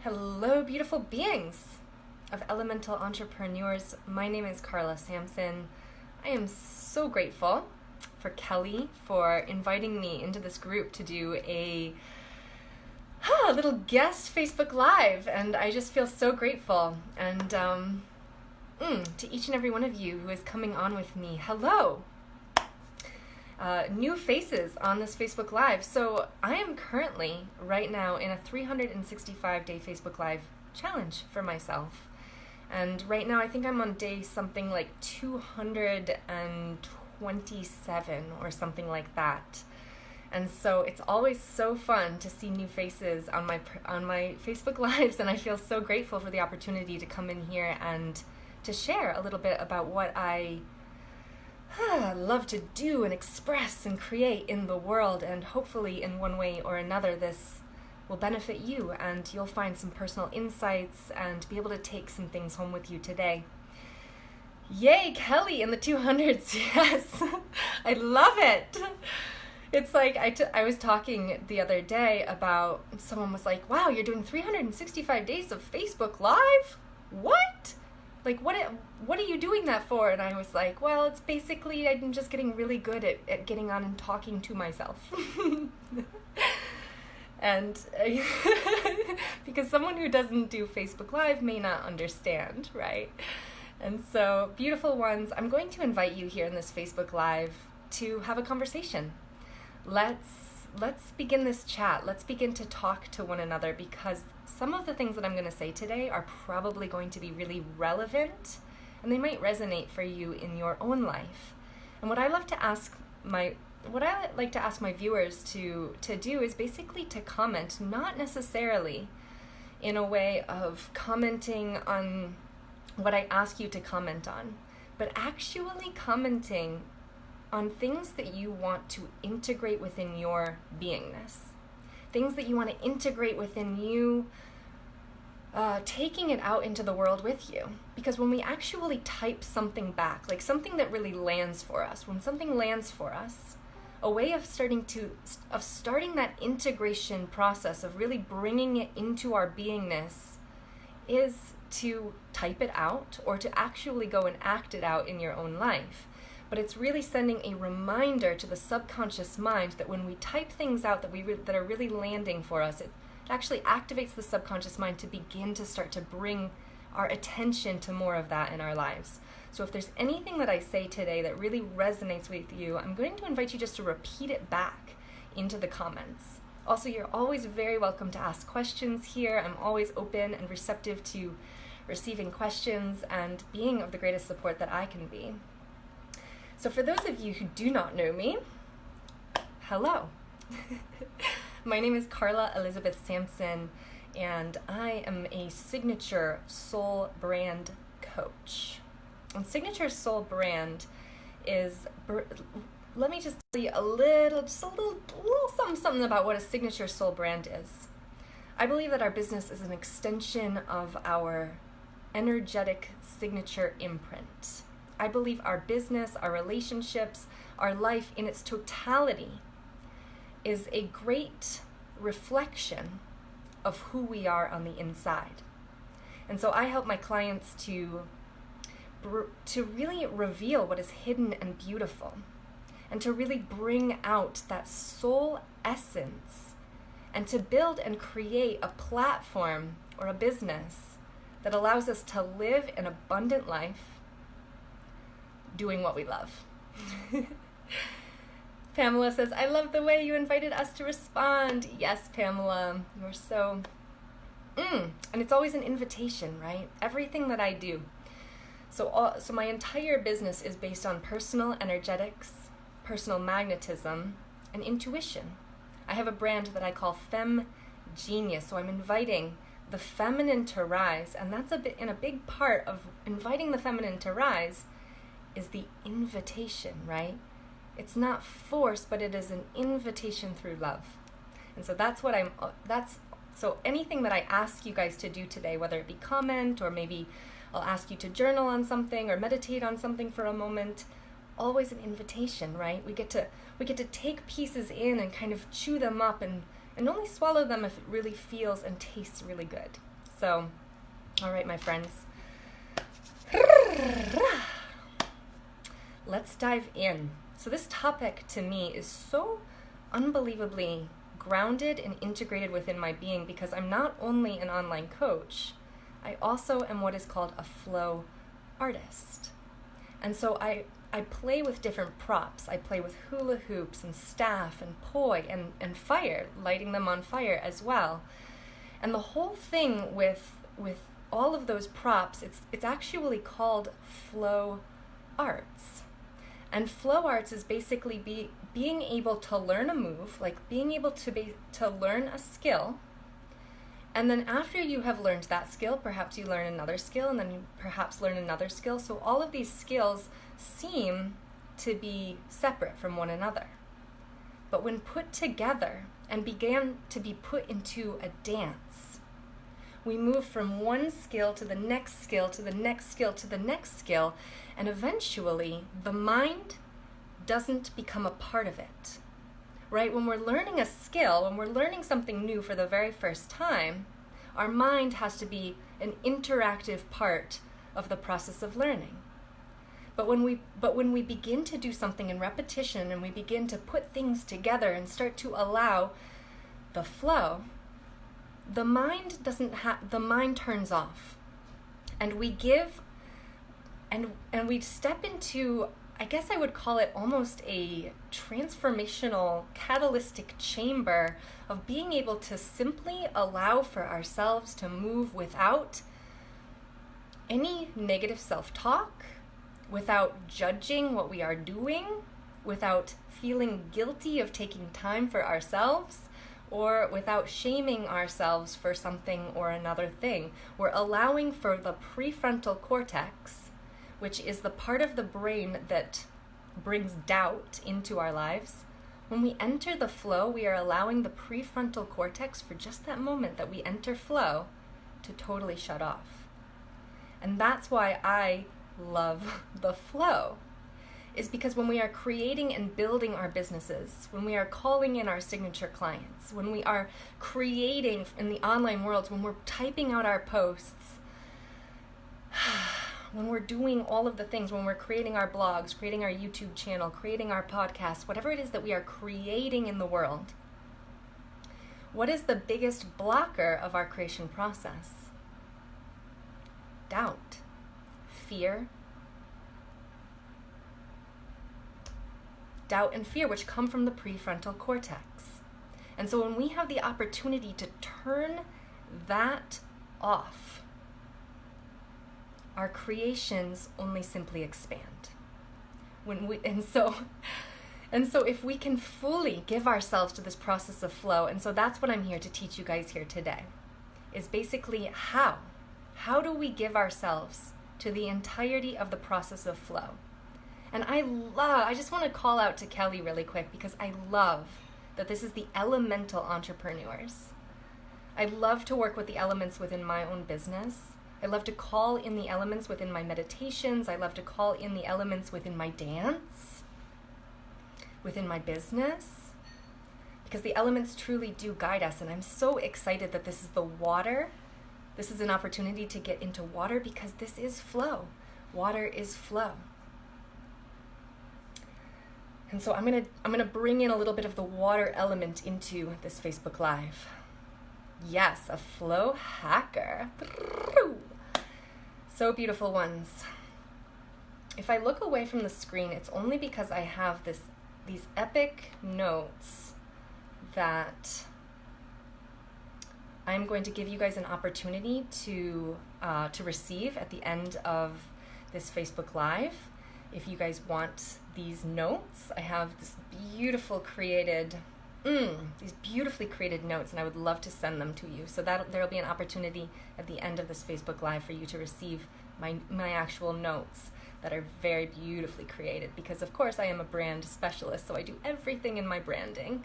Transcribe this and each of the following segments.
Hello, beautiful beings of elemental entrepreneurs. My name is Carla Sampson. I am so grateful for Kelly for inviting me into this group to do a little guest Facebook Live, and I just feel so grateful. And to each and every one of you who is coming on with me, hello. New faces on this Facebook Live. So I am currently, right now, in a 365-day Facebook Live challenge for myself. And right now I think I'm on day something like 227 or something like that. And so it's always so fun to see new faces on my Facebook Lives, and I feel so grateful for the opportunity to come in here and to share a little bit about what I love to do and express and create in the world, and hopefully in one way or another this will benefit you and you'll find some personal insights and be able to take some things home with you today. Yay, Kelly in the 200s, yes. I love it. It's like I was talking the other day about, someone was like, wow, you're doing 365 days of Facebook Live? What? Like, what are you doing that for? And I was like, well, it's basically, I'm just getting really good at getting on and talking to myself. And because someone who doesn't do Facebook Live may not understand, right? And so, beautiful ones, I'm going to invite you here in this Facebook Live to have a conversation. Let's begin this chat. Let's begin to talk to one another, because some of the things that I'm going to say today are probably going to be really relevant, and they might resonate for you in your own life. And what I like to ask my viewers to do is basically to comment, not necessarily in a way of commenting on what I ask you to comment on, but actually commenting on things that you want to integrate within your beingness, things that you want to integrate within you, taking it out into the world with you. Because when we actually type something back, like something that really lands for us, when something lands for us, a way of starting that integration process of really bringing it into our beingness is to type it out or to actually go and act it out in your own life. But it's really sending a reminder to the subconscious mind that when we type things out that are really landing for us, it actually activates the subconscious mind to begin to start to bring our attention to more of that in our lives. So if there's anything that I say today that really resonates with you, I'm going to invite you just to repeat it back into the comments. Also, you're always very welcome to ask questions here. I'm always open and receptive to receiving questions and being of the greatest support that I can be. So for those of you who do not know me, hello. My name is Carla Elizabeth Sampson, and I am a signature soul brand coach. And signature soul brand is, let me just tell you a little something about what a signature soul brand is. I believe that our business is an extension of our energetic signature imprint. I believe our business, our relationships, our life in its totality is a great reflection of who we are on the inside. And so I help my clients to really reveal what is hidden and beautiful, and to really bring out that soul essence, and to build and create a platform or a business that allows us to live an abundant life doing what we love. Pamela says, I love the way you invited us to respond. Yes, Pamela, you're so... And it's always an invitation, right? Everything that I do. So my entire business is based on personal energetics, personal magnetism, and intuition. I have a brand that I call Fem Genius, so I'm inviting the feminine to rise, and that's a big part of inviting the feminine to rise is the invitation, right? It's not force, but it is an invitation through love. And so so anything that I ask you guys to do today, whether it be comment, or maybe I'll ask you to journal on something or meditate on something for a moment, always an invitation, right? We get to take pieces in and kind of chew them up and and only swallow them if it really feels and tastes really good. So, all right, my friends. Let's dive in. So this topic to me is so unbelievably grounded and integrated within my being because I'm not only an online coach, I also am what is called a flow artist. And so I play with different props. I play with hula hoops and staff and poi and fire, lighting them on fire as well. And the whole thing with all of those props, it's actually called flow arts. And flow arts is basically being able to learn a move, like being able to learn a skill. And then after you have learned that skill, perhaps you learn another skill, and then you perhaps learn another skill. So all of these skills seem to be separate from one another. But when put together and began to be put into a dance, we move from one skill to the next skill, to the next skill, to the next skill, and eventually the mind doesn't become a part of it. Right? When we're learning a skill, when we're learning something new for the very first time, our mind has to be an interactive part of the process of learning. But when we begin to do something in repetition and we begin to put things together and start to allow the flow, the mind turns off. And we give and we step into, I guess I would call it almost a transformational catalytic chamber of being able to simply allow for ourselves to move without any negative self-talk, without judging what we are doing, without feeling guilty of taking time for ourselves, or without shaming ourselves for something or another thing. We're allowing for the prefrontal cortex, which is the part of the brain that brings doubt into our lives. When we enter the flow, we are allowing the prefrontal cortex for just that moment that we enter flow to totally shut off. And that's why I love the flow, is because when we are creating and building our businesses, when we are calling in our signature clients, when we are creating in the online world, when we're typing out our posts, when we're doing all of the things, when we're creating our blogs, creating our YouTube channel, creating our podcast, whatever it is that we are creating in the world, what is the biggest blocker of our creation process? Doubt, fear, and fear, which come from the prefrontal cortex. And so when we have the opportunity to turn that off, our creations only simply expand. And so if we can fully give ourselves to this process of flow, and so that's what I'm here to teach you guys here today, is basically how do we give ourselves to the entirety of the process of flow? And I just want to call out to Kelly really quick, because I love that this is the elemental entrepreneurs. I love to work with the elements within my own business. I love to call in the elements within my meditations. I love to call in the elements within my dance, within my business, because the elements truly do guide us. And I'm so excited that this is the water. This is an opportunity to get into water, because this is flow. Water is flow. And so I'm gonna bring in a little bit of the water element into this Facebook Live. Yes, a flow hacker. So beautiful ones. If I look away from the screen, it's only because I have these epic notes that I'm going to give you guys an opportunity to receive at the end of this Facebook Live. If you guys want these notes, I have this beautifully created notes, and I would love to send them to you. So there'll be an opportunity at the end of this Facebook Live for you to receive my actual notes that are very beautifully created, because of course I am a brand specialist, so I do everything in my branding.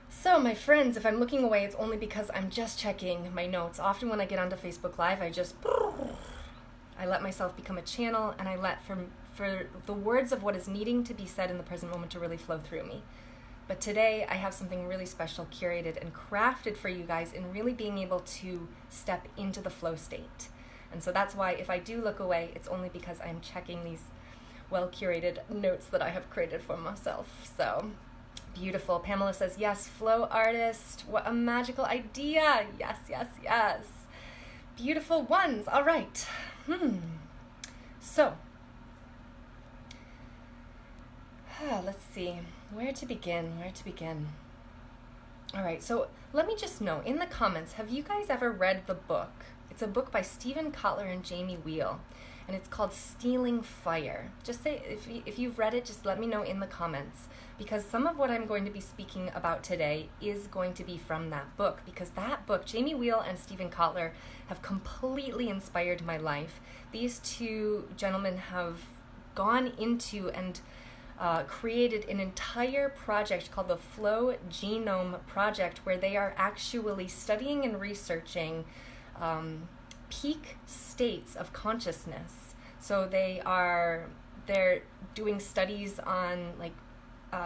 So my friends, if I'm looking away, it's only because I'm just checking my notes. Often when I get onto Facebook Live, I let myself become a channel, and I let for the words of what is needing to be said in the present moment to really flow through me. But today I have something really special curated and crafted for you guys in really being able to step into the flow state. And so that's why if I do look away, it's only because I'm checking these well-curated notes that I have created for myself. So beautiful. Pamela says, yes, flow artist. What a magical idea. Yes, yes, yes. Beautiful ones. All right. So, let's see. Where to begin? All right. So let me just know, in the comments, have you guys ever read the book? It's a book by Stephen Kotler and Jamie Wheel, and it's called Stealing Fire. Just say, if you've read it, just let me know in the comments, because some of what I'm going to be speaking about today is going to be from that book, because that book, Jamie Wheel and Stephen Kotler, have completely inspired my life. These two gentlemen have gone into and created an entire project called the Flow Genome Project, where they are actually studying and researching peak states of consciousness. So they're doing studies on like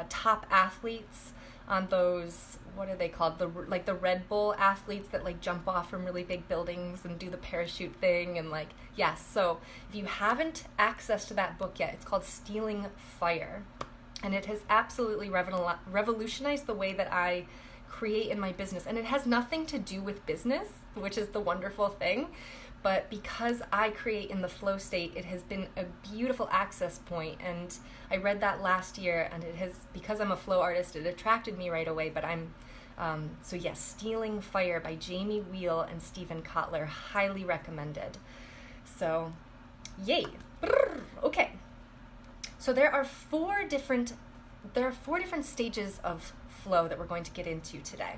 top athletes, on those, what are they called, the Red Bull athletes that like jump off from really big buildings and do the parachute thing, and like, yes. So if you haven't accessed to that book yet, it's called Stealing Fire, and it has absolutely revolutionized the way that I create in my business. And it has nothing to do with business, which is the wonderful thing, but because I create in the flow state, it has been a beautiful access point. And I read that last year, and it has, because I'm a flow artist, it attracted me right away. But so yes, Stealing Fire by Jamie Wheel and Stephen Kotler, highly recommended. So yay. Okay, so there are four different stages of flow that we're going to get into today.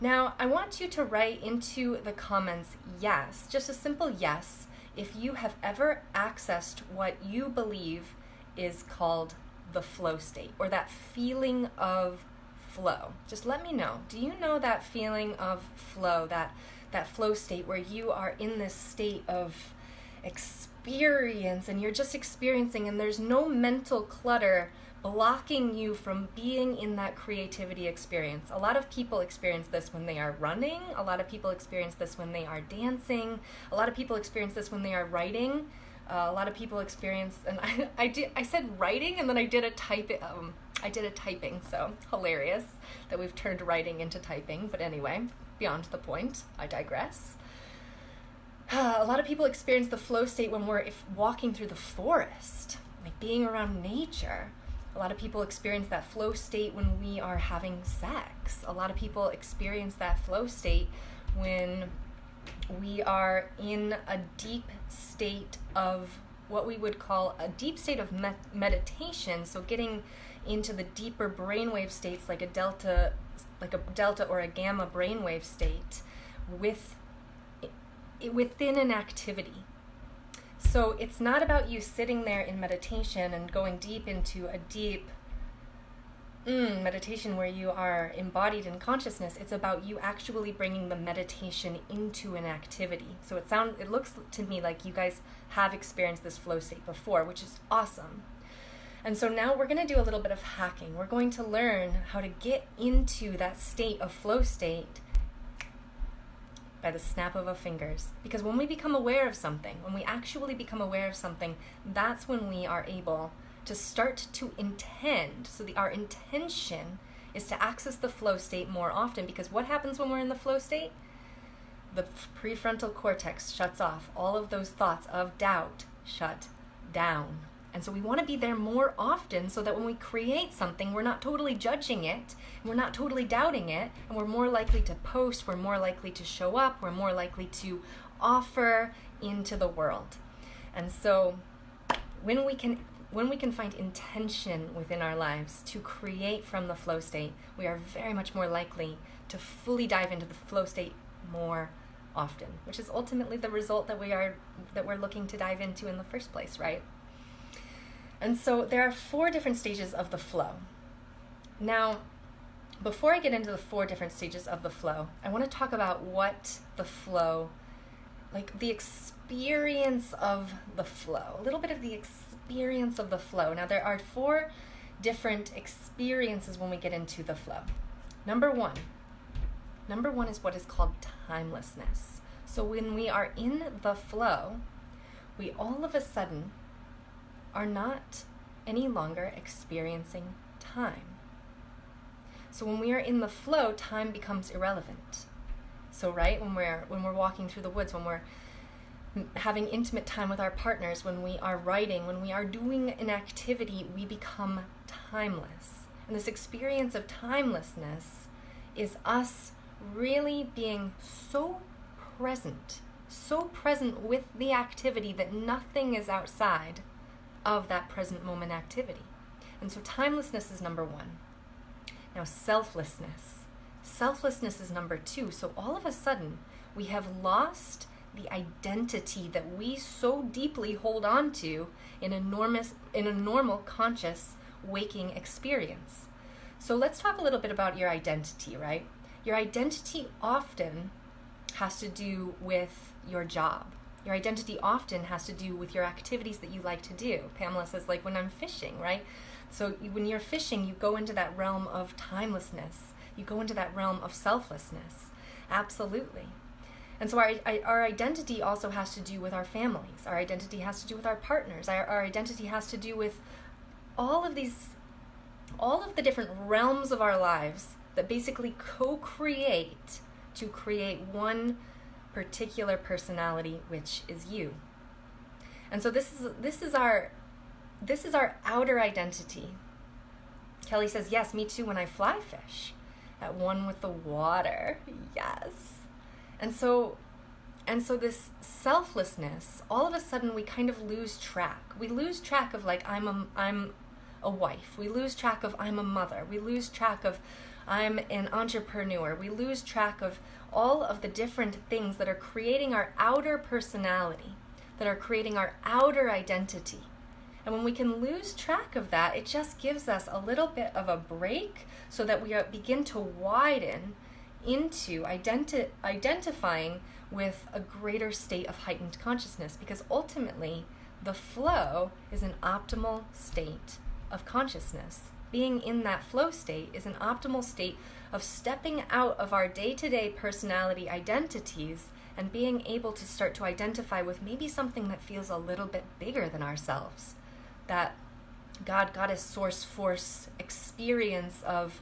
Now, I want you to write into the comments yes, just a simple yes, if you have ever accessed what you believe is called the flow state, or that feeling of flow. Just let me know. Do you know that feeling of flow, that flow state where you are in this state of experience and you're just experiencing, and there's no mental clutter blocking you from being in that creativity experience? A lot of people experience this when they are running. A lot of people experience this when they are dancing. A lot of people experience this when they are writing. A lot of people experience, and I said writing, and then I did a typing, so hilarious that we've turned writing into typing. But anyway, beyond the point, I digress. A lot of people experience the flow state when we're walking through the forest, like being around nature. A lot of people experience that flow state when we are having sex. A lot of people experience that flow state when we are in a deep state of what we would call a deep state of meditation. So getting into the deeper brainwave states, like a delta or a gamma brainwave state within an activity. So it's not about you sitting there in meditation and going deep into a deep meditation where you are embodied in consciousness. It's about you actually bringing the meditation into an activity. So it looks to me like you guys have experienced this flow state before, which is awesome. And so now we're going to do a little bit of hacking. We're going to learn how to get into that state of flow state by the snap of our fingers. Because when we become aware of something, when we actually become aware of something, that's when we are able to start to intend. So our intention is to access the flow state more often, because what happens when we're in the flow state? The prefrontal cortex shuts off. All of those thoughts of doubt shut down. And so we want to be there more often, so that when we create something, we're not totally judging it, we're not totally doubting it, and we're more likely to post, we're more likely to show up, we're more likely to offer into the world. And so when we can find intention within our lives to create from the flow state, we are very much more likely to fully dive into the flow state more often, which is ultimately the result that we're looking to dive into in the first place, right? And so there are 4 different stages of the flow. Now, before I get into the 4 different stages of the flow, I want to talk about what the flow, like the experience of the flow, a little bit of the experience of the flow. Now, there are 4 different experiences when we get into the flow. Number one is what is called timelessness. So when we are in the flow, we all of a sudden are not any longer experiencing time. So when we are in the flow, time becomes irrelevant. So right, when we're walking through the woods, when we're having intimate time with our partners, when we are writing, when we are doing an activity, we become timeless. And this experience of timelessness is us really being so present with the activity that nothing is outside of that present moment activity. And so timelessness is number one. Now selflessness is number two. So all of a sudden we have lost the identity that we so deeply hold on to in a normal conscious waking experience. So let's talk a little bit about your identity, right? Your identity often has to do with your job. Your identity often has to do with your activities that you like to do. Pamela says, like when I'm fishing, right? So when you're fishing, you go into that realm of timelessness. You go into that realm of selflessness. Absolutely. And so our identity also has to do with our families. Our identity has to do with our partners. Our identity has to do with all of the different realms of our lives that basically co-create to create one particular personality, which is you. And so this is our outer identity. Kelly says, yes, me too when I fly fish, at one with the water. Yes. And so this selflessness, all of a sudden we kind of lose track. We lose track of like I'm a wife. We lose track of I'm a mother. We lose track of I'm an entrepreneur. We lose track of all of the different things that are creating our outer personality, that are creating our outer identity. And when we can lose track of that, it just gives us a little bit of a break so that we begin to widen into identifying with a greater state of heightened consciousness, because ultimately the flow is an optimal state of consciousness. Being in that flow state is an optimal state of stepping out of our day-to-day personality identities and being able to start to identify with maybe something that feels a little bit bigger than ourselves. That God, Goddess, Source, Force experience of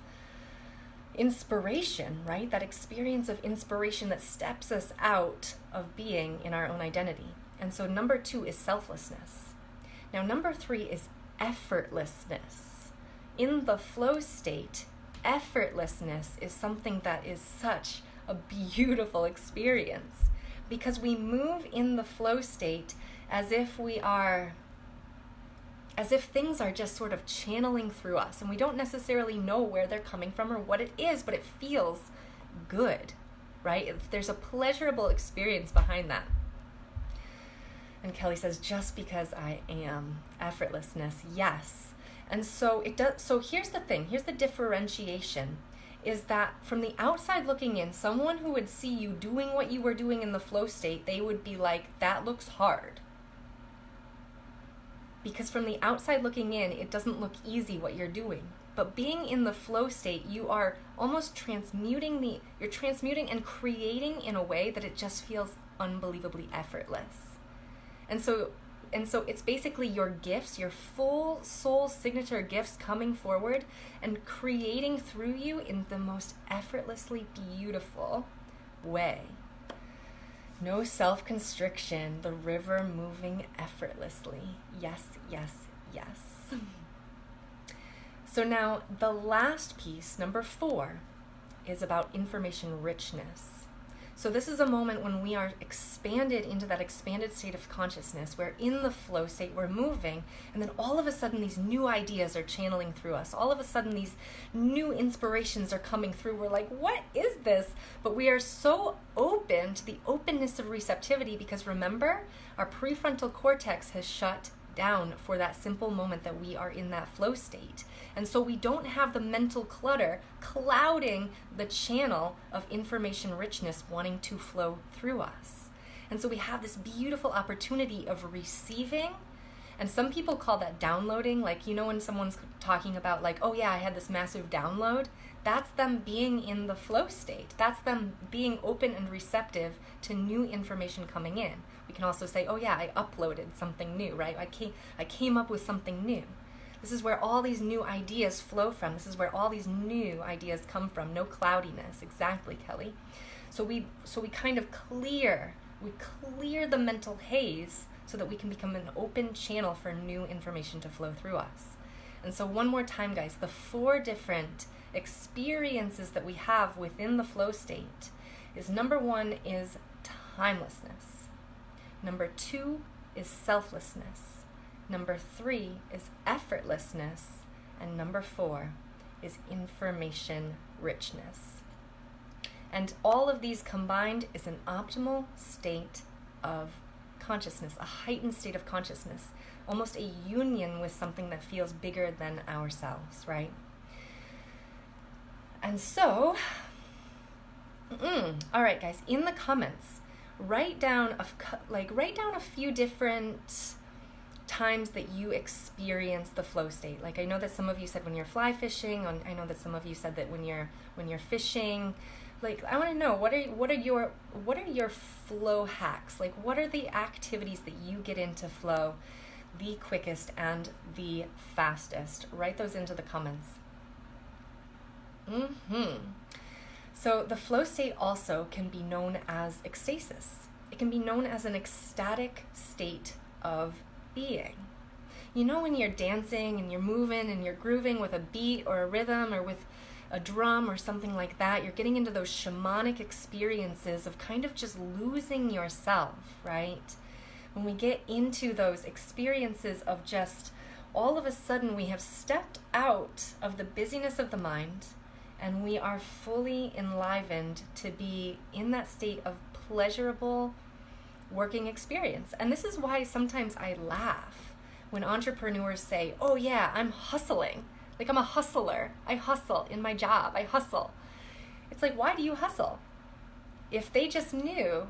inspiration, right? That experience of inspiration that steps us out of being in our own identity. And so number two is selflessness. Now number three is effortlessness. In the flow state, effortlessness is something that is such a beautiful experience, because we move in the flow state as if things are just sort of channeling through us, and we don't necessarily know where they're coming from or what it is, but it feels good, right? There's a pleasurable experience behind that. And Kelly says, just because I am. Effortlessness, yes. And so it does. So here's the thing, here's the differentiation, is that from the outside looking in, someone who would see you doing what you were doing in the flow state, they would be like, that looks hard. Because from the outside looking in, it doesn't look easy what you're doing. But being in the flow state, you are almost transmuting and creating in a way that it just feels unbelievably effortless. And so it's basically your gifts, your full soul signature gifts coming forward and creating through you in the most effortlessly beautiful way. No self-constriction, the river moving effortlessly. Yes, yes, yes. So now the last piece, number 4, is about information richness. So this is a moment when we are expanded into that expanded state of consciousness. We're in the flow state, we're moving, and then all of a sudden these new ideas are channeling through us. All of a sudden these new inspirations are coming through. We're like, what is this? But we are so open to the openness of receptivity, because remember, our prefrontal cortex has shut down for that simple moment that we are in that flow state. And so we don't have the mental clutter clouding the channel of information richness wanting to flow through us. And so we have this beautiful opportunity of receiving And some people call that downloading. Like, you know, when someone's talking about like, oh yeah, I had this massive download, that's them being in the flow state. That's them being open and receptive to new information coming in. We can also say, oh yeah, I uploaded something new, right? I came up with something new. This is where all these new ideas flow from. This is where all these new ideas come from. No cloudiness. Exactly, Kelly. So we kind of clear the mental haze so that we can become an open channel for new information to flow through us. And so one more time, guys, the 4 different experiences that we have within the flow state is, number 1 is timelessness. Number 2 is selflessness. Number 3 is effortlessness. And number 4 is information richness. And all of these combined is an optimal state of consciousness, a heightened state of consciousness, almost a union with something that feels bigger than ourselves, right? And so, all right, guys, in the comments, write down a few different times that you experience the flow state. Like, I know that some of you said when you're fly fishing, I know that some of you said that when you're fishing. Like, I want to know, what are your flow hacks? Like, what are the activities that you get into flow the quickest and the fastest? Write those into the comments. So the flow state also can be known as ecstasis. It can be known as an ecstatic state of being. You know, when you're dancing and you're moving and you're grooving with a beat or a rhythm or with a drum or something like that, you're getting into those shamanic experiences of kind of just losing yourself, right? When we get into those experiences of just all of a sudden we have stepped out of the busyness of the mind and we are fully enlivened to be in that state of pleasurable working experience. And this is why sometimes I laugh when entrepreneurs say, oh yeah, I'm hustling. Like, I'm a hustler. I hustle in my job. I hustle. It's like, why do you hustle? If they just knew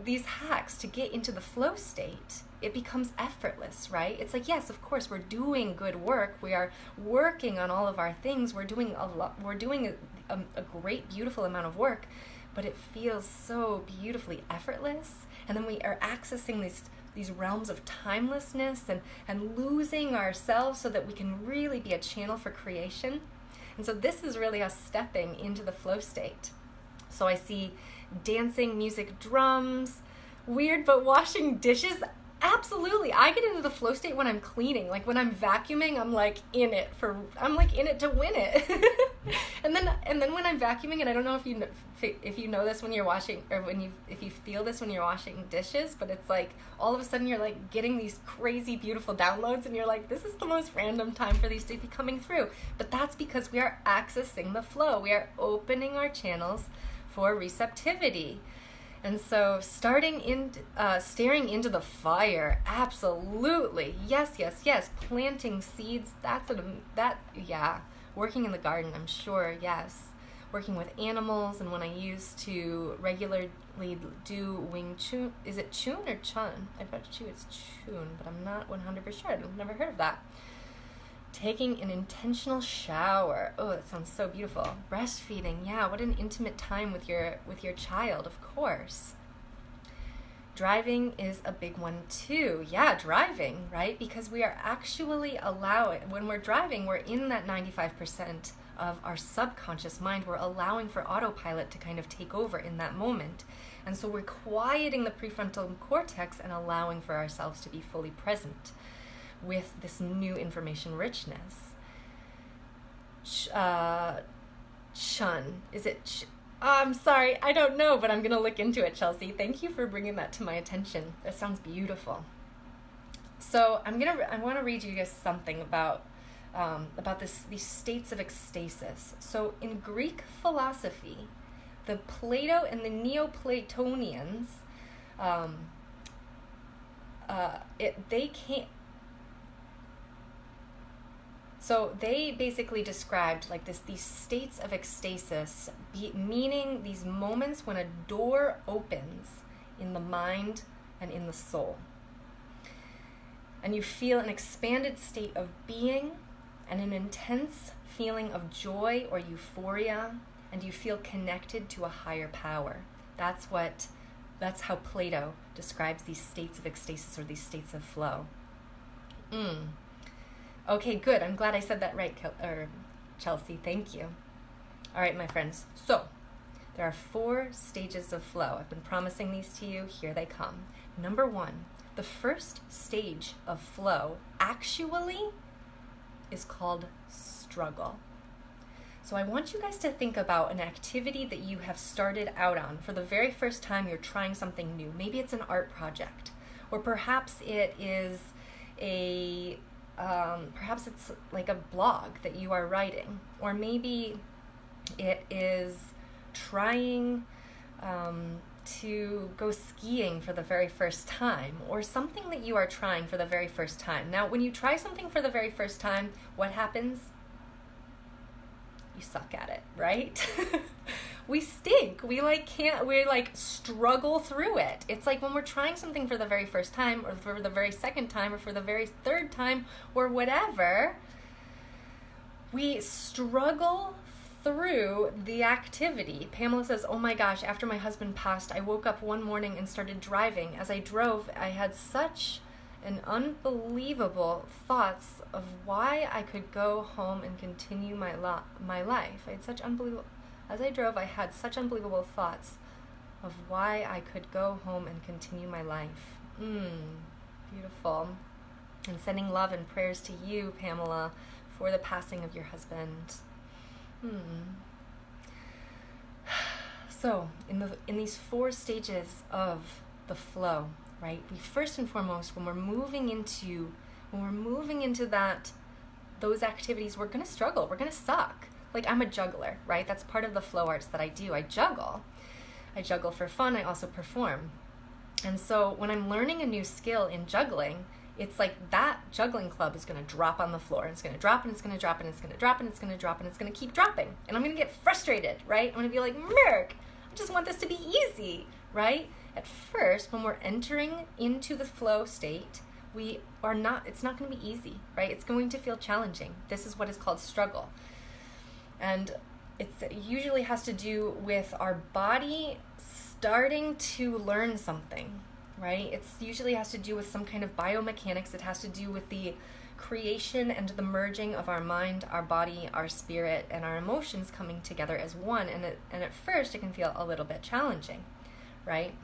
these hacks to get into the flow state, it becomes effortless, right? It's like, yes, of course, we're doing good work. We are working on all of our things. We're doing a lot. We're doing a great, beautiful amount of work, but it feels so beautifully effortless. And then we are accessing these realms of timelessness and losing ourselves so that we can really be a channel for creation. And so this is really us stepping into the flow state. So I see dancing, music, drums, weird, but washing dishes. Absolutely. I get into the flow state when I'm cleaning. Like when I'm vacuuming, I'm like in it to win it. and then when I'm vacuuming, and I don't know if you know this when you're washing, or if you feel this when you're washing dishes, but it's like all of a sudden you're like getting these crazy beautiful downloads and you're like, this is the most random time for these to be coming through. But that's because we are accessing the flow. We are opening our channels for receptivity. And so staring into the fire, absolutely. Yes. Planting seeds, working in the garden, I'm sure, yes. Working with animals, and when I used to regularly do Wing Chun, is it Chun or Chun? I bet you it's Chun, but I'm not 100% sure. I've never heard of that. Taking an intentional shower. Oh, that sounds so beautiful. Breastfeeding. Yeah, what an intimate time with your child, of course. Driving is a big one too. Yeah, driving, right? Because we are actually when we're driving, we're in that 95% of our subconscious mind. We're allowing for autopilot to kind of take over in that moment. And so we're quieting the prefrontal cortex and allowing for ourselves to be fully present with this new information richness. Chun. Is it I'm sorry, I don't know, but I'm going to look into it, Chelsea. Thank you for bringing that to my attention. That sounds beautiful. So I want to read you guys something about these states of ecstasis. So in Greek philosophy, the Plato and the Neoplatonians, So they basically described like these states of ecstasis, meaning these moments when a door opens in the mind and in the soul. and you feel an expanded state of being and an intense feeling of joy or euphoria, and you feel connected to a higher power. That's how Plato describes these states of ecstasis or these states of flow. Okay, good. I'm glad I said that right, Chelsea. Thank you. All right, my friends. So there are 4 stages of flow. I've been promising these to you. Here they come. Number 1, the first stage of flow actually is called struggle. So I want you guys to think about an activity that you have started out on for the very first time. You're trying something new. Maybe it's an art project, or perhaps it is perhaps it's like a blog that you are writing, or maybe it is trying to go skiing for the very first time, or something that you are trying for the very first time. Now, when you try something for the very first time, what happens? You suck at it, right? We stink. We struggle through it. It's like when we're trying something for the very first time, or for the very second time, or for the very third time, or whatever, we struggle through the activity. Pamela says, oh my gosh, after my husband passed, I woke up one morning and started driving. As I drove, I had such an unbelievable thoughts of why I could go home and continue my life. As I drove, I had such unbelievable thoughts of why I could go home and continue my life. Beautiful. And sending love and prayers to you, Pamela, for the passing of your husband. So, in these 4 stages of the flow, right? We first and foremost, when we're moving into those activities, we're gonna struggle. We're gonna suck. Like, I'm a juggler, right? That's part of the flow arts that I do. I juggle for fun. I also perform. And so when I'm learning a new skill in juggling, it's like that juggling club is going to drop on the floor, and it's going to drop, and it's going to drop, and it's going to drop, and it's going to drop, and it's going to keep dropping. And I'm going to get frustrated, right? I'm going to be like, Merk, I just want this to be easy, right? At first, when we're entering into the flow state, it's not going to be easy, right? It's going to feel challenging. This is what is called struggle. And it usually has to do with our body starting to learn something, right? It usually has to do with some kind of biomechanics. It has to do with the creation and the merging of our mind, our body, our spirit, and our emotions coming together as one. And at first, it can feel a little bit challenging, right?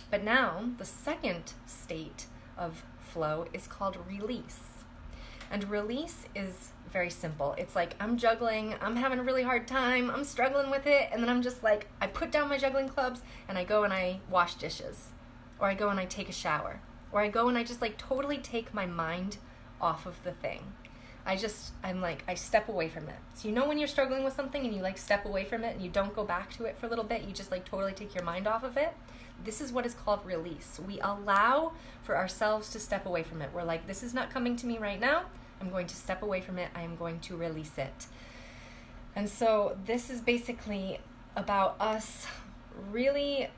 But now, the second state of flow is called release. And release is very simple. It's like, I'm juggling, I'm having a really hard time, I'm struggling with it, and then I'm just like, I put down my juggling clubs, and I go and I wash dishes. Or I go and I take a shower. Or I go and I just like totally take my mind off of the thing. I step away from it. So you know when you're struggling with something and you like step away from it and you don't go back to it for a little bit, you just like totally take your mind off of it? This is what is called release. We allow for ourselves to step away from it. We're like, this is not coming to me right now. I'm going to step away from it. I am going to release it. And so this is basically about us really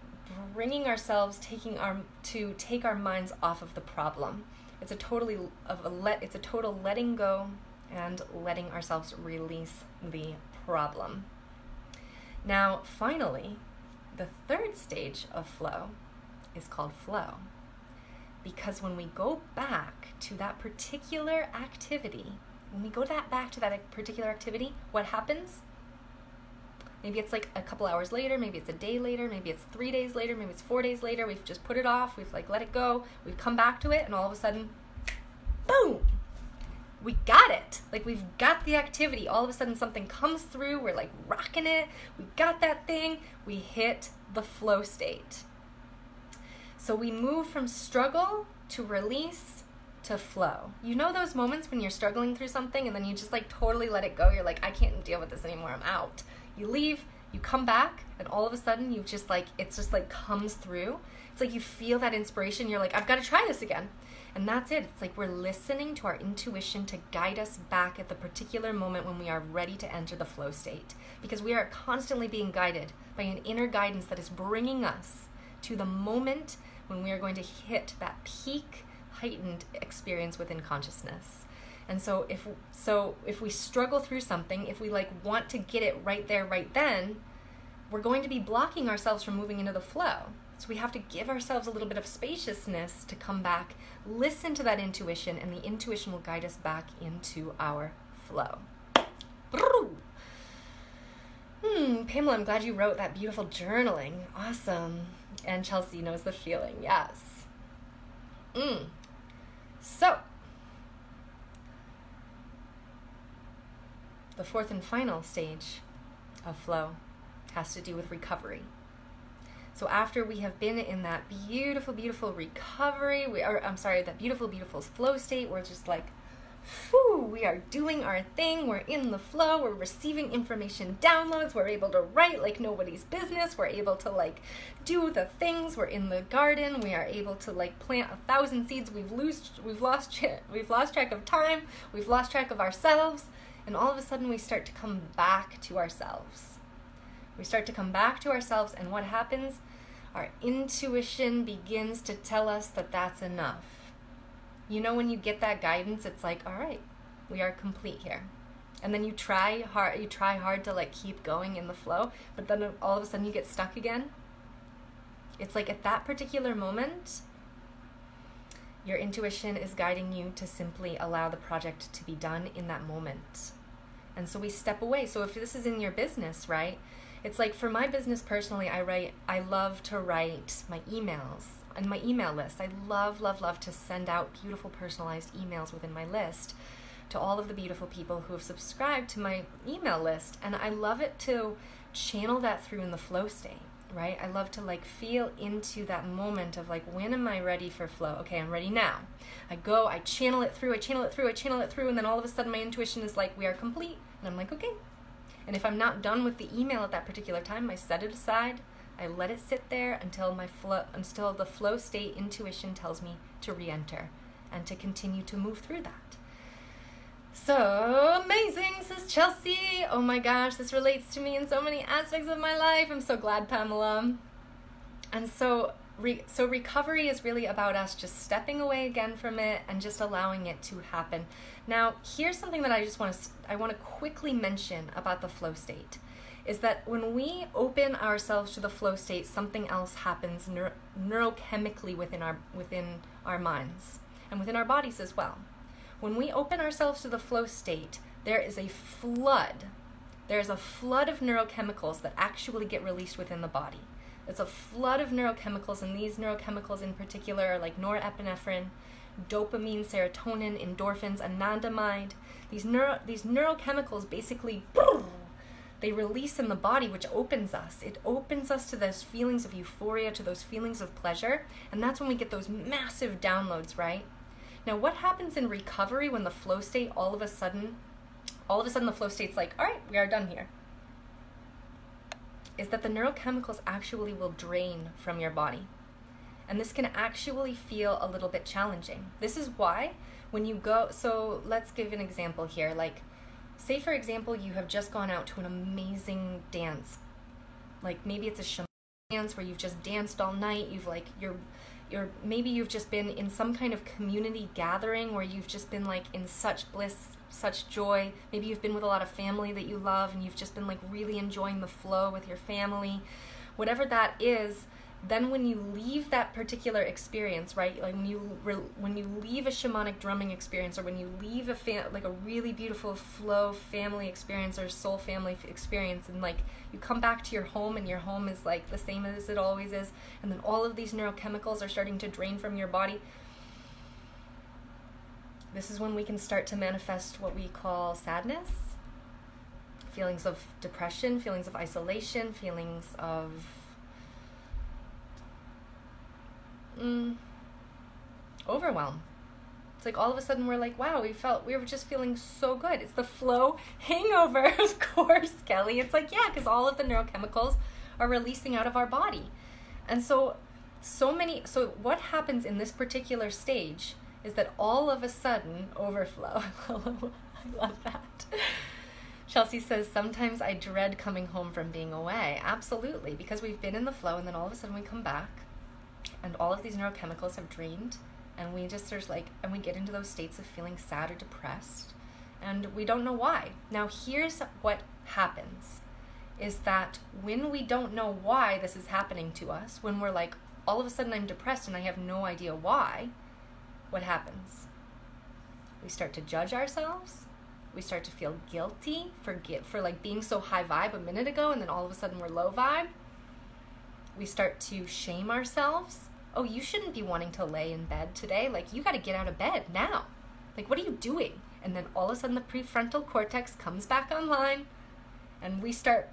bringing ourselves, take our minds off of the problem. It's a total letting go and letting ourselves release the problem. Now, finally, the third stage of flow is called flow. Because when we go back to that particular activity, what happens? Maybe it's like a couple hours later, maybe it's a day later, maybe it's 3 days later, maybe it's 4 days later. We've just put it off, we've like let it go, we've come back to it, and all of a sudden, boom! We got it. Like, we've got the activity. All of a sudden something comes through, we're like rocking it, we got that thing, we hit the flow state. So we move from struggle to release to flow. You know those moments when you're struggling through something and then you just like totally let it go? You're like, I can't deal with this anymore, I'm out. You leave, you come back, and all of a sudden it just like comes through. It's like you feel that inspiration, you're like, I've got to try this again. And that's it. It's like we're listening to our intuition to guide us back at the particular moment when we are ready to enter the flow state. Because we are constantly being guided by an inner guidance that is bringing us to the moment when we are going to hit that peak heightened experience within consciousness. And so if we struggle through something, if we like want to get it right there, right then, we're going to be blocking ourselves from moving into the flow. So we have to give ourselves a little bit of spaciousness to come back, listen to that intuition, and the intuition will guide us back into our flow. Pamela, I'm glad you wrote that beautiful journaling. Awesome. And Chelsea knows the feeling. Yes. So, the fourth and final stage of flow has to do with recovery. So after we have been in that beautiful, beautiful recovery, that beautiful, beautiful flow state, we're just like, whew, we are doing our thing, we're in the flow, we're receiving information downloads, we're able to write like nobody's business, we're able to like do the things, we're in the garden, we are able to like plant 1,000 seeds, we've lost track of time, we've lost track of ourselves, and all of a sudden we start to come back to ourselves. We start to come back to ourselves, and what happens? Our intuition begins to tell us that that's enough. You know, when you get that guidance, it's like, all right, we are complete here. And then you try hard to like keep going in the flow, but then all of a sudden you get stuck again. It's like at that particular moment, your intuition is guiding you to simply allow the project to be done in that moment. And so we step away. So if this is in your business, right? It's like for my business personally, I love to write my emails and my email list. I love, love, love to send out beautiful personalized emails within my list to all of the beautiful people who have subscribed to my email list. And I love it to channel that through in the flow state, right? I love to like feel into that moment of like, when am I ready for flow? Okay, I'm ready now. I channel it through, and then all of a sudden my intuition is like, we are complete. And I'm like, okay. And if I'm not done with the email at that particular time, I set it aside. I let it sit there until the flow state intuition tells me to re-enter and to continue to move through that. So amazing, says Chelsea. Oh my gosh, this relates to me in so many aspects of my life. I'm so glad, Pamela. And so recovery is really about us just stepping away again from it and just allowing it to happen. Now, here's something that I want to quickly mention about the flow state, is that when we open ourselves to the flow state, something else happens neurochemically within our minds and within our bodies as well. When we open ourselves to the flow state, there is a flood. There's a flood of neurochemicals that actually get released within the body. It's a flood of neurochemicals, and these neurochemicals in particular are like norepinephrine, dopamine, serotonin, endorphins, anandamide. These neurochemicals basically, they release in the body, which opens us. It opens us to those feelings of euphoria, to those feelings of pleasure, and that's when we get those massive downloads, right? Now, what happens in recovery when the flow state, all of a sudden the flow state's like, all right, we are done here, is that the neurochemicals actually will drain from your body. And this can actually feel a little bit challenging. This is why when you go, so let's give an example here. Like, say for example, you have just gone out to an amazing dance. Like maybe it's a shaman dance where you've just danced all night. Maybe you've just been in some kind of community gathering where you've just been like in such bliss, such joy. Maybe you've been with a lot of family that you love and you've just been like really enjoying the flow with your family. Whatever that is, then when you leave that particular experience, right? Like when you leave a shamanic drumming experience, or when you leave like a really beautiful flow family experience or soul family experience, and like you come back to your home and your home is like the same as it always is, and then all of these neurochemicals are starting to drain from your body. This is when we can start to manifest what we call sadness, feelings of depression, feelings of isolation, feelings of overwhelm. It's like all of a sudden we're like, wow, we were just feeling so good. It's the flow hangover, of course, Kelly. It's like, yeah, because all of the neurochemicals are releasing out of our body. And so what happens in this particular stage is that all of a sudden, overflow. I love that. Chelsea says, sometimes I dread coming home from being away. Absolutely, because we've been in the flow and then all of a sudden we come back and all of these neurochemicals have drained And we just and we get into those states of feeling sad or depressed, and we don't know why. Now, here's what happens, is that when we don't know why this is happening to us, when we're like, all of a sudden I'm depressed and I have no idea why, what happens? We start to judge ourselves. We start to feel guilty for like being so high vibe a minute ago, and then all of a sudden we're low vibe. We start to shame ourselves. Oh, you shouldn't be wanting to lay in bed today. Like, you got to get out of bed now. Like, what are you doing? And then all of a sudden the prefrontal cortex comes back online, and we start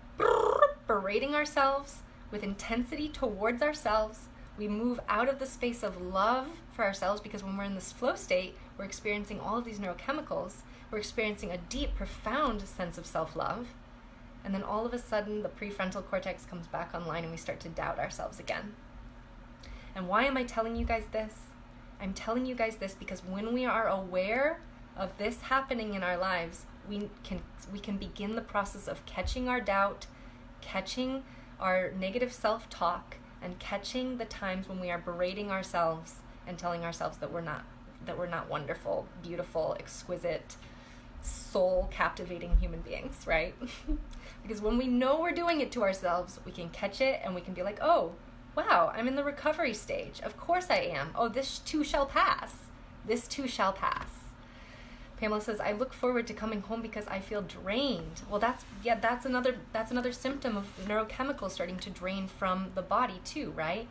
berating ourselves with intensity towards ourselves. We move out of the space of love for ourselves, because when we're in this flow state, we're experiencing all of these neurochemicals. We're experiencing a deep, profound sense of self-love. And then all of a sudden the prefrontal cortex comes back online, and we start to doubt ourselves again. And why am I telling you guys this? I'm telling you guys this because when we are aware of this happening in our lives, we can begin the process of catching our doubt, catching our negative self-talk, and catching the times when we are berating ourselves and telling ourselves that we're not wonderful, beautiful, exquisite, soul-captivating human beings, right? Because when we know we're doing it to ourselves, we can catch it, and we can be like, oh, wow, I'm in the recovery stage. Of course I am. Oh, this too shall pass. This too shall pass. Pamela says, I look forward to coming home because I feel drained. Well, that's another symptom of neurochemicals starting to drain from the body too, right?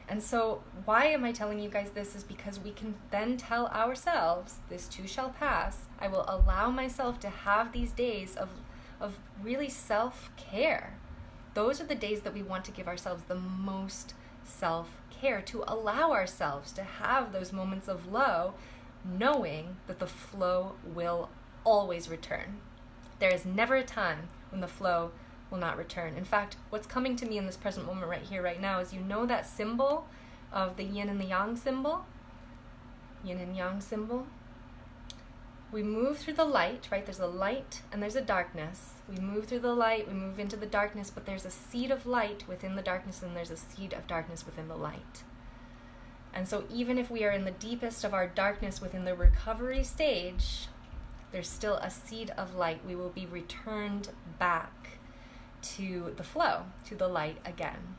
And so why am I telling you guys this is because we can then tell ourselves, this too shall pass. I will allow myself to have these days of really self-care. Those are the days that we want to give ourselves the most self-care, to allow ourselves to have those moments of low, knowing that the flow will always return. There is never a time when the flow will not return. In fact, what's coming to me in this present moment right here, right now, is, you know, that symbol of the yin and the yang symbol? Yin and yang symbol? We move through the light, right? There's a light and there's a darkness. We move through the light, we move into the darkness, but there's a seed of light within the darkness, and there's a seed of darkness within the light. And so even if we are in the deepest of our darkness within the recovery stage, there's still a seed of light. We will be returned back to the flow, to the light again.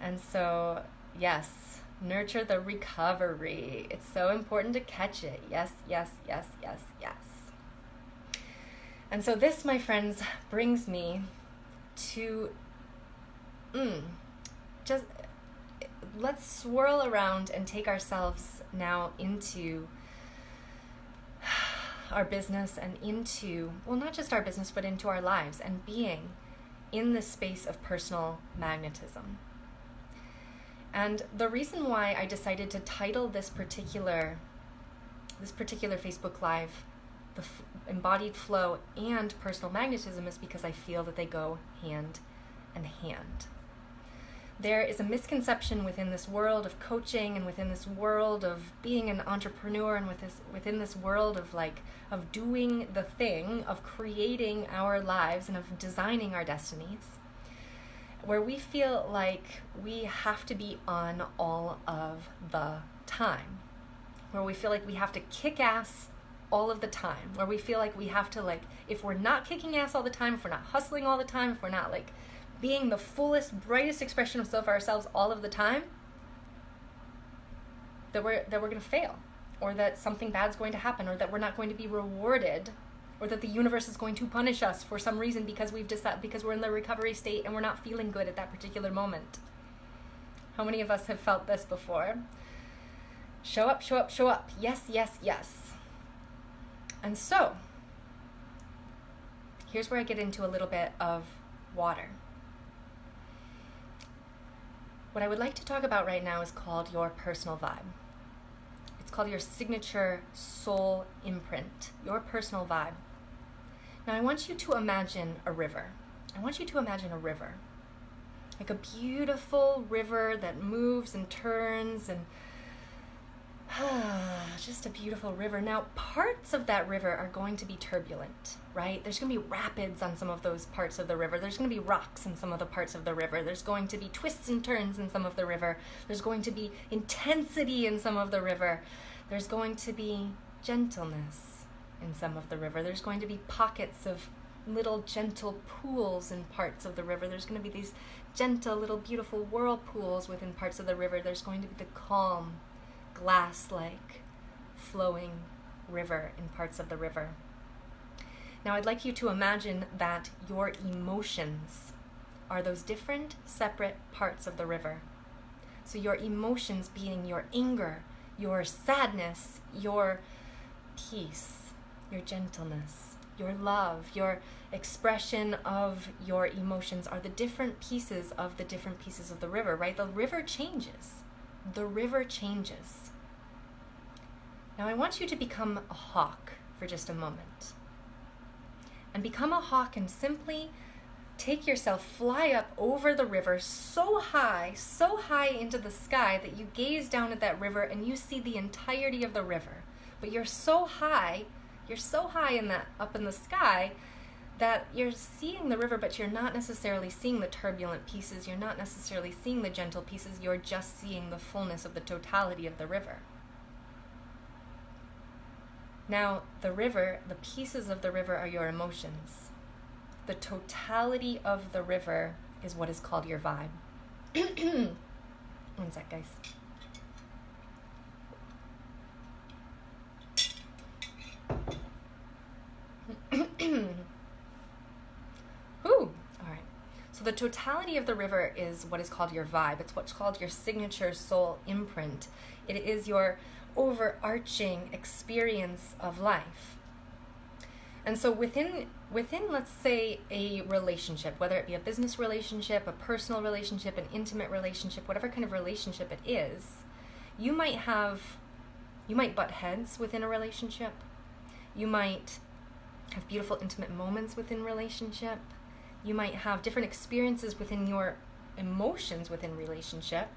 And so, yes, nurture the recovery. It's so important to catch it. Yes, yes, yes, yes, yes. And so this, my friends, brings me to just let's swirl around and take ourselves now into our business, and into, well, not just our business, but into our lives, and being in the space of personal magnetism. And the reason why I decided to title this particular Facebook Live the Embodied Flow and Personal Magnetism is because I feel that they go hand in hand. There is a misconception within this world of coaching, and within this world of being an entrepreneur, and within this world of doing the thing, of creating our lives and of designing our destinies, where we feel like we have to be on all of the time, where we feel like we have to kick ass all of the time, where we feel like we have to, if we're not kicking ass all the time, if we're not hustling all the time, if we're not being the fullest, brightest expression of ourselves all of the time, that we're going to fail, or that something bad's going to happen, or that we're not going to be rewarded, or that the universe is going to punish us for some reason because we're in the recovery state and we're not feeling good at that particular moment. How many of us have felt this before? Show up, show up, show up. Yes, yes, yes. And so, here's where I get into a little bit of water. What I would like to talk about right now is called your personal vibe. It's called your signature soul imprint, your personal vibe. Now I want you to imagine a river. Like a beautiful river that moves and turns and Just a beautiful river. Now, parts of that river are going to be turbulent, right? There's going to be rapids on some of those parts of the river. There's going to be rocks in some of the parts of the river. There's going to be twists and turns in some of the river. There's going to be intensity in some of the river. There's going to be gentleness in some of the river. There's going to be pockets of little gentle pools in parts of the river. There's going to be these gentle little beautiful whirlpools within parts of the river. There's going to be the calm, glass-like flowing river in parts of the river. Now I'd like you to imagine that your emotions are those different separate parts of the river. So your emotions being your anger, your sadness, your peace, your gentleness, your love, your expression of your emotions are the different pieces of the different pieces of the river, right? The river changes. The river changes. Now I want you to become a hawk for just a moment. And become a hawk and simply take yourself, fly up over the river so high into the sky that you gaze down at that river and you see the entirety of the river. But you're so high in that, up in the sky, that you're seeing the river, but you're not necessarily seeing the turbulent pieces. You're not necessarily seeing the gentle pieces. You're just seeing the fullness of the totality of the river. Now, the river, the pieces of the river are your emotions. The totality of the river is what is called your vibe. One sec, guys. Ooh, all right. So the totality of the river is what is called your vibe. It's what's called your signature soul imprint. It is your overarching experience of life. And so within let's say a relationship, whether it be a business relationship, a personal relationship, an intimate relationship, whatever kind of relationship it is, you might butt heads within a relationship. You might have beautiful intimate moments within relationship. You might have different experiences within your emotions within relationship.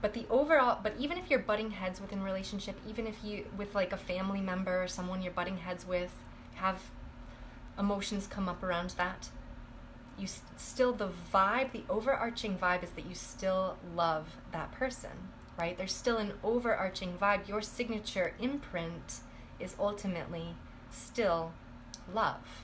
But even if you're butting heads within relationship, even if you, with like a family member or someone you're butting heads with, have emotions come up around that, you still, the overarching vibe is that you still love that person, right? There's still an overarching vibe. Your signature imprint is ultimately still love.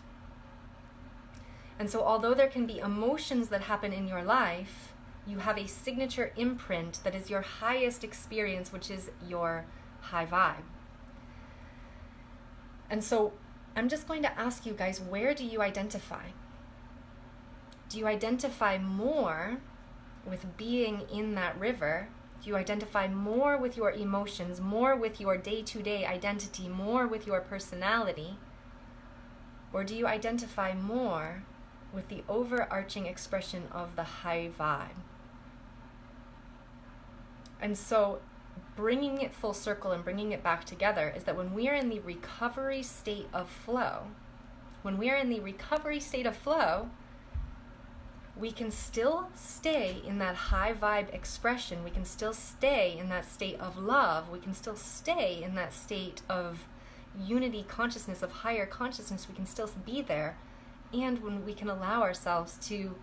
And so although there can be emotions that happen in your life, you have a signature imprint that is your highest experience, which is your high vibe. And so I'm just going to ask you guys, where do you identify? Do you identify more with being in that river? Do you identify more with your emotions, more with your day-to-day identity, more with your personality? Or do you identify more with the overarching expression of the high vibe? And so bringing it full circle and bringing it back together is that when we are in the recovery state of flow, we can still stay in that high vibe expression. We can still stay in that state of love. We can still stay in that state of unity consciousness, of higher consciousness. We can still be there. And when we can allow ourselves to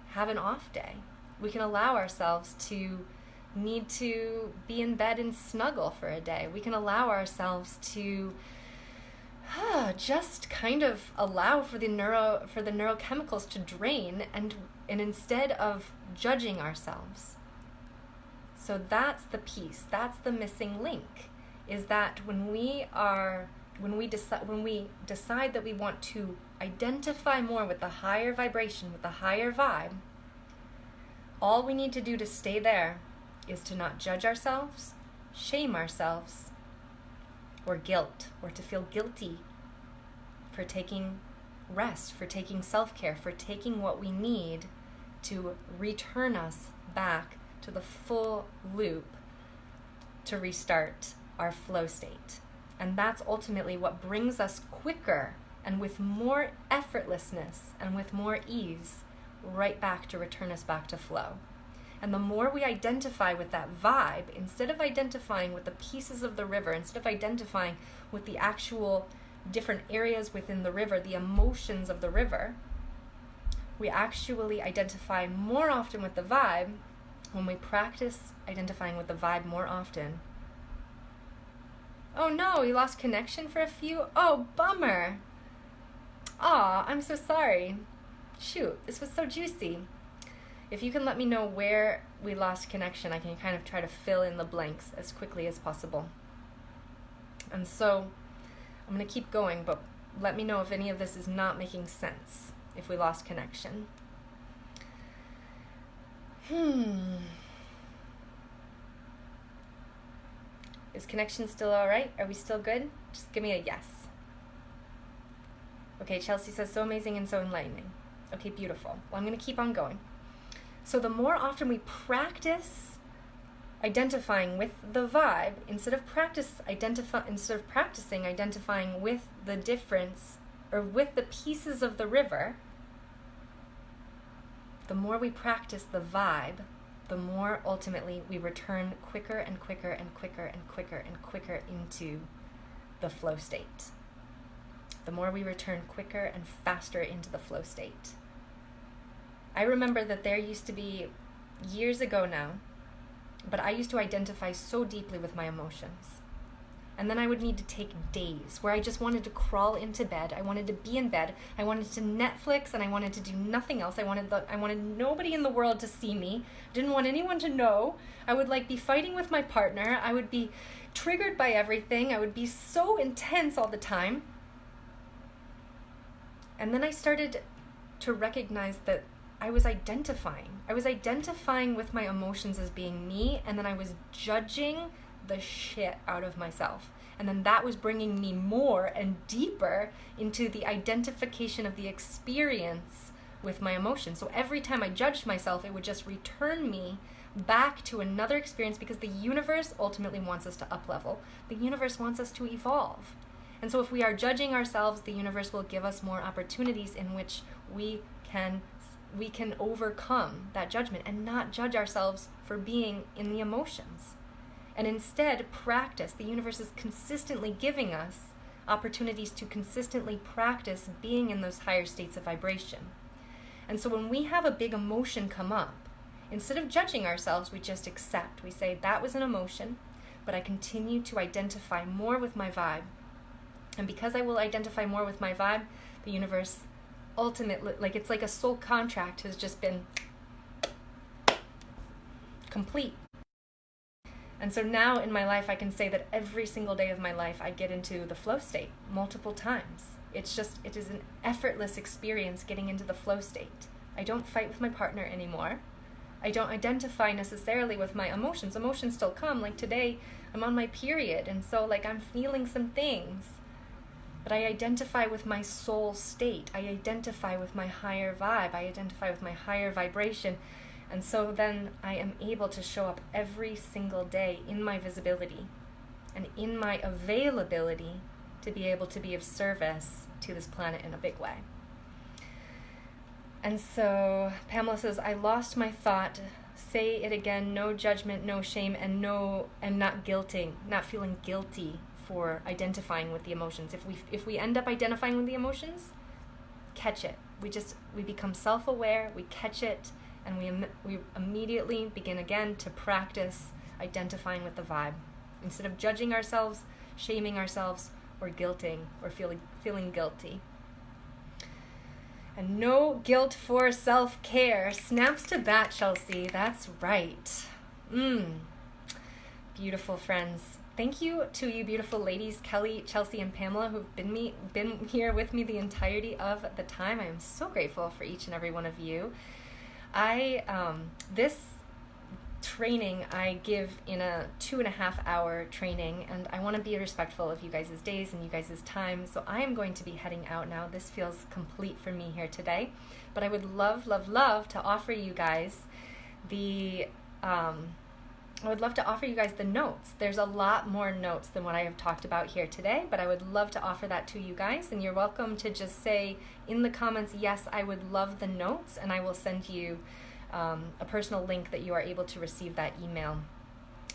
have an off day, we can allow ourselves to need to be in bed and snuggle for a day. We can allow ourselves to just kind of allow for the neurochemicals to drain and instead of judging ourselves. So that's the piece, that's the missing link, is that when we decide that we want to identify more with the higher vibration, with the higher vibe, all we need to do to stay there is to not judge ourselves, shame ourselves, or guilt, or to feel guilty for taking rest, for taking self-care, for taking what we need to return us back to the full loop to restart our flow state. And that's ultimately what brings us quicker and with more effortlessness and with more ease right back to return us back to flow. And the more we identify with that vibe, instead of identifying with the pieces of the river, instead of identifying with the actual different areas within the river, the emotions of the river, we actually identify more often with the vibe. When we practice identifying with the vibe more often. Oh no, you lost connection for a few? Oh, bummer. Aw, I'm so sorry. Shoot, this was so juicy. If you can let me know where we lost connection, I can kind of try to fill in the blanks as quickly as possible. And so, I'm going to keep going, but let me know if any of this is not making sense, if we lost connection. Is connection still all right? Are we still good? Just give me a yes. Okay, Chelsea says, so amazing and so enlightening. Okay, beautiful. Well, I'm going to keep on going. So the more often we practice identifying with the vibe, instead of practicing identifying with the difference or with the pieces of the river, the more we practice the vibe, the more ultimately we return quicker and quicker and quicker and quicker and quicker into the flow state. The more we return quicker and faster into the flow state. I remember that there used to be, years ago now, but I used to identify so deeply with my emotions. And then I would need to take days where I just wanted to crawl into bed. I wanted to be in bed. I wanted to Netflix and I wanted to do nothing else. I wanted nobody in the world to see me. Didn't want anyone to know. I would be fighting with my partner. I would be triggered by everything. I would be so intense all the time. And then I started to recognize that I was identifying. I was identifying with my emotions as being me, and then I was judging the shit out of myself. And then that was bringing me more and deeper into the identification of the experience with my emotions. So every time I judged myself, it would just return me back to another experience, because the universe ultimately wants us to up-level. The universe wants us to evolve. And so if we are judging ourselves, the universe will give us more opportunities in which we can overcome that judgment and not judge ourselves for being in the emotions. And instead practice. The universe is consistently giving us opportunities to consistently practice being in those higher states of vibration. And so when we have a big emotion come up, instead of judging ourselves, we just accept. We say, that was an emotion, but I continue to identify more with my vibe. And because I will identify more with my vibe, the universe ultimately, it's like a soul contract has just been complete. And so now in my life, I can say that every single day of my life, I get into the flow state multiple times. It is an effortless experience getting into the flow state. I don't fight with my partner anymore. I don't identify necessarily with my emotions. Emotions still come. Like today, I'm on my period, and so I'm feeling some things. But I identify with my soul state. I identify with my higher vibe. I identify with my higher vibration. And so then I am able to show up every single day in my visibility and in my availability to be able to be of service to this planet in a big way. And so Pamela says, I lost my thought. Say it again. No judgment, no shame, and not feeling guilty for identifying with the emotions. If we end up identifying with the emotions, catch it. We become self-aware, we catch it, and we immediately begin again to practice identifying with the vibe. Instead of judging ourselves, shaming ourselves, or guilting, or feeling guilty. And no guilt for self-care. Snaps to that, Chelsea. That's right. Beautiful friends. Thank you to you beautiful ladies, Kelly, Chelsea, and Pamela, who've been here with me the entirety of the time. I am so grateful for each and every one of you. This training I give in a 2.5-hour training, and I want to be respectful of you guys' days and you guys' time, so I am going to be heading out now. This feels complete for me here today, but I would love, love, love to offer you guys the notes. There's a lot more notes than what I have talked about here today, but I would love to offer that to you guys, and you're welcome to just say in the comments, yes, I would love the notes, and I will send you a personal link that you are able to receive that email.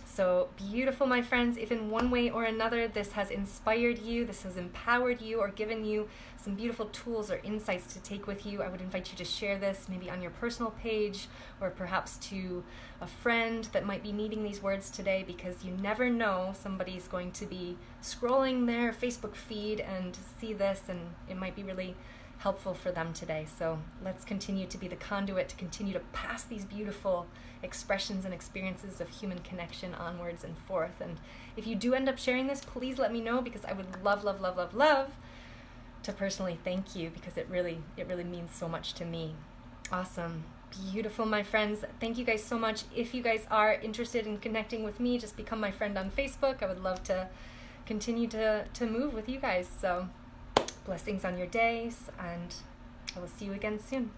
So beautiful, my friends. If in one way or another this has inspired you, this has empowered you, or given you some beautiful tools or insights to take with you, I would invite you to share this maybe on your personal page, or perhaps to a friend that might be needing these words today, because you never know, somebody's going to be scrolling their Facebook feed and see this, and it might be really helpful for them today. So let's continue to be the conduit to continue to pass these beautiful expressions and experiences of human connection onwards and forth. And if you do end up sharing this, please let me know, because I would love to personally thank you, because it really means so much to me. Awesome. Beautiful, my friends. Thank you guys so much. If you guys are interested in connecting with me, just become my friend on Facebook. I would love to continue to move with you guys. So blessings on your days, and I will see you again soon.